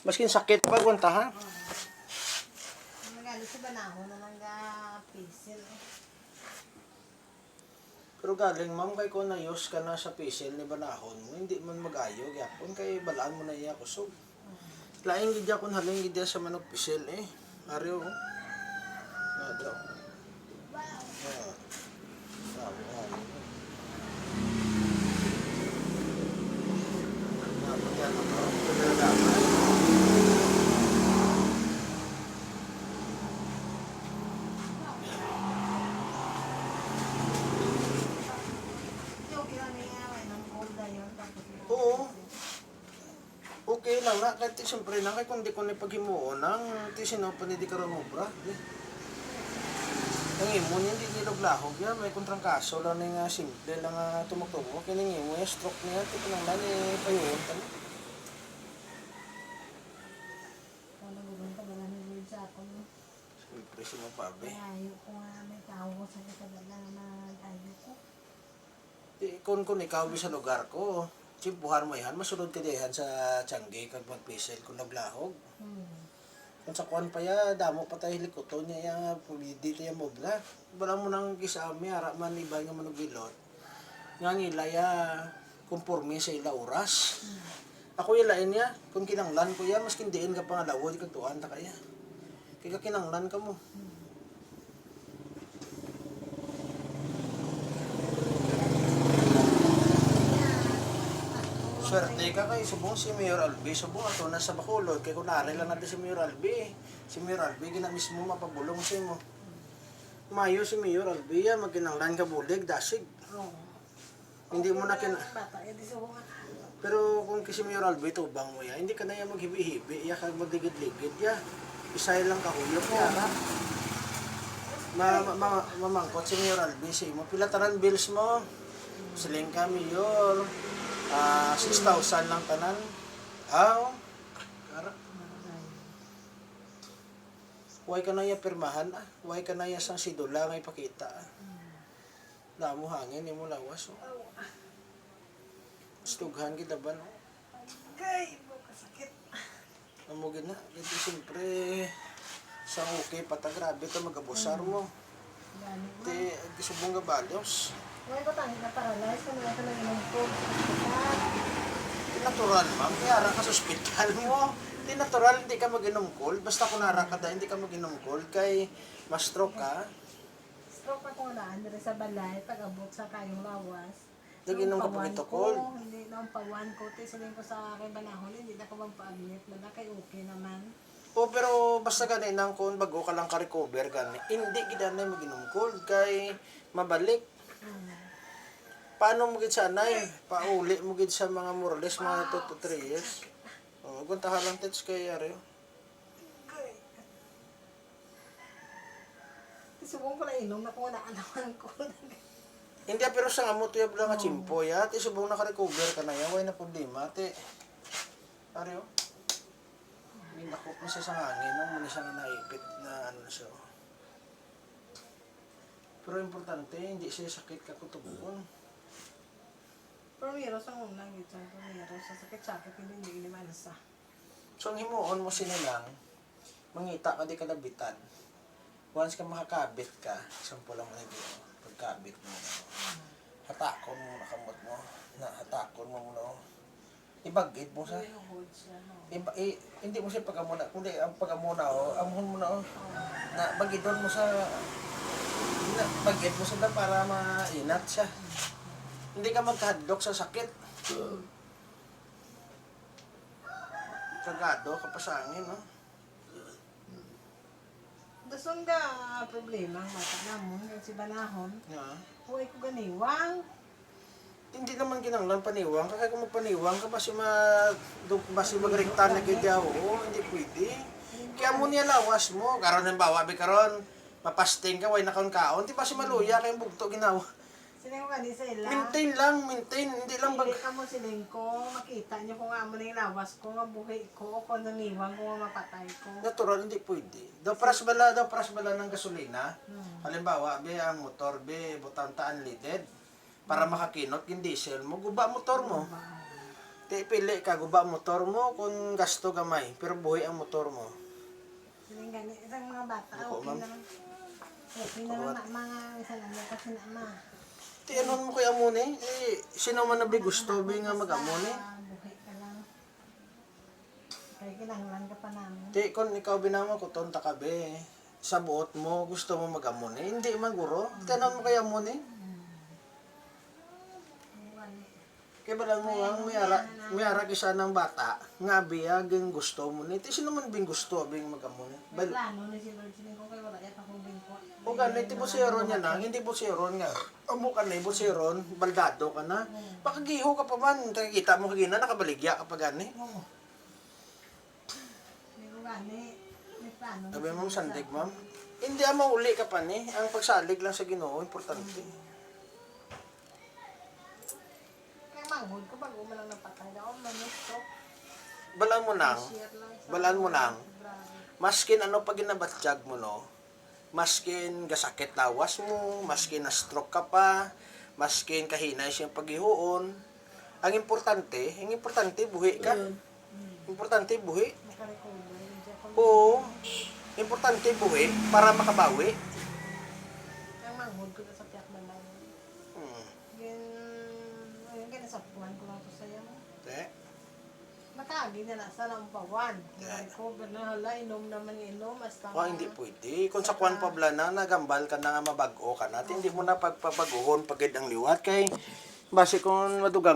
Maskin sakit pa gunta ha. Nagali sa banaho na lang pisil. Pero galing ma'am kay ko na-use ka na sa pisil ni banahon mo, hindi man mag-ayo gyapon kay balaan mo na iya kusog. Laing gid kun halin gid sa manok pisil eh. Aryo. Nadaw. Ah. Bravo, halin. Dapat yan ako. Dapat. Oo. Okay lang na, kahit siyempre na, kahit kung di ko na paghimuon, ang tisino pa ni di karoon mo, bra. Ang imon, hindi nilog-lahog yan, may kontrang kaso lang nga simple lang nga tumutulog. Kaya nang imon, stroke niya, tipo nang lang, payuon ka na. Nagugong ka ba na sa ako? Siyempre, si Mapabe. Ayaw ko nga, may tao ko sa katagala na ayaw ko. Kung ikaw sa lugar ko, buhar mo yan, masunod ka diyan sa Tiangge kag magpisel kung naglahog. Kung sa kuwan pa ya, damo pa tayo likuton niya yung dito yung mobla. Wala mo nang kisami, harap man iba nga manugilot. Nga ngila ya, kumporme sa ila oras. Ako ilain niya, kung kinanglan ko ya, mas kindiin ka pa nga lawod, kag tuan ta kaya. Kaya kinanglan ka mo. Swerte ka kay subong si Mayor Albi, subong ato na sa Bacolod, kay kunari lang natin si Mayor Albi. Si Mayor Albi, gina mismo mapabulong sa mo. Mayo si Mayor Albi, magkinanglan ka bulig, dasig. Hindi mo na Pero kung si Mayor Albi, tubang mo ya, hindi ka na yan maghibi-hibi, iya kag magligid-ligid ya. Isay lang kahuyop ya. Mamangkot si Mayor Albi, si mo, pilataran bills mo. Siling ka, Mayor. 6,000 lang tanan. Kara. Huwag ka na iya pirmahan Huwag ka na iya sang sidula nga ipakita Damo hangin, di mo lawas Stughan kita ba no? Gay, kasakit. Namugin na. Ito siyempre sa okay pata grabe ito magabusar mo. Iti subong gabalyos. Ngayon ko tayo na-paralyze kung wala ka nang inom ko. Natural ma'am, kaya ara ka sa ospital mo. Di natural, hindi ka mag-inom cold. Basta kung nara ka hindi ka mag-inom cold, kay ma-stroke ka. Stroke ako na, rin sa balay, pag-abot sa kayong lawas. Nag-inom ka pag ito cold. Hindi na ang pawan ko, tisilin ko sa aking banahon, hindi na ko magpa-admit. Wala kay okay naman. O pero basta ganinang kung bago ka lang ka-recover gani, hindi gid na mag-inom cold kay mabalik. Paano mo gid sa anay? Pauli mo gid sa mga Morales mga 2 to 3 years. O guntahan lang tets kay ari. Subong ko na inom na kung naanawan ko. Hindi pero sa amo tuyab lang nga chimpo ya, ti subong naka-recover ka na ya, way na problema ti. Ari o. Minakop na siya sa hangin, no? Muna siya naipit na ano siya. Pero importante, hindi siya sakit kakutubon. Pero meron sa unang ito, meron sa sakit-sakit, hindi manasa. So, ang himuon mo sinilang, mangita ka di kalabitan. Once ka makakabit ka, sample lang mo na dito, pagkabit mo, hatakon mo na kamot mo, hatakon mo muna, ibagit mo sa, hindi mo siya pagamuna, kundi ang pagamuna amuhon mo na na bagidon mo sa, bagit mo sila para mainat siya. Hindi ka magkahadlok sa sakit. Kagado ka pa sa angin, no? Dasong ga problema, mata namon, yung si Banahon. Yeah. Huwag ko ganiwang. Hindi naman ginanglan paniwang. Kaya kung magpaniwang ka, basi magrekta na gaya, hindi pwede. Kaya mo niya lawas mo. Karon ng bawabi karon, mapasting ka, way na kaon. Di ba si maluya kayong bugto ginawa? Siling ko kanisa ila. Maintain lang, maintain. Hindi lang Hindi ka mo siling ko, makita niyo kung amo na yung lawas ko, nga buhay ko, kung naniwang ko, nga mapatay ko. Natural, hindi pwede. Daw pras bala ng gasolina. Halimbawa, be ang motor, be butang unleaded. Para makakinot yung diesel mo, guba motor mo. Ti pili ka guba ang motor mo kung gasto gamay, pero buhi ang motor mo. Yung ganit, isang mga bata, Opo, okay ma'am. naman. Okay naman, mga isa lang yan kasi na ma. Ti anon mo kay amone? Sino man nabi gusto bi nga mag-amone? Buhay ka lang. Kaya kinahanglan ka pa namin. Ti kon ikaw binama ko tonta ka be. Sa buot mo gusto mo mag-amone, hindi man guro. Ti anon mo kay amone? Kaya ba lang mo ang may ara kisa ng bata, nga biyag ang gusto mo ni. Ti sino man bing gusto bing mag-amone? May plano ni si Lord Sining ko kay wala yata kong bingko. O ganit, ti buseron niya na, hindi buseron nga. Amo ka na, buseron, baldado ka na. Pakagiho ka pa man, kita mo kagina, nakabaligya ka pa gani. Oo. Hindi ko gani. May plano. Sabi mo, sandig ma'am. Hindi mauli ka pa ni, ang pagsalig lang sa Ginoo, importante. Kaya manghod ko bago mo lang napatay na ako, manustok. Balaan mo nang, Share lang sa balaan mo nang, grabe. maskin ano pag ginabatsyag mo no, maskin gasakit lawas mo, maskin na stroke ka pa, maskin kahinay siyang paghihuon. Ang importante buhi ka. Importante buhi. Makarecover. Hindi ako Oo. Importante buhi para makabawi. Kaya manghod ko na sa tiyak na lang. Hmm. Ayun, kinasapuhan ko lang ito sa'yo. Te. Matagi na nasa lampawan. Recover na hala, inom naman inom. Hasta O hindi pwede. Kung sa kwan pabla na, nagambal ka na nga mabago ka natin, hindi mo na pagpabaguhon pagid ang liwat kay base kung madugangan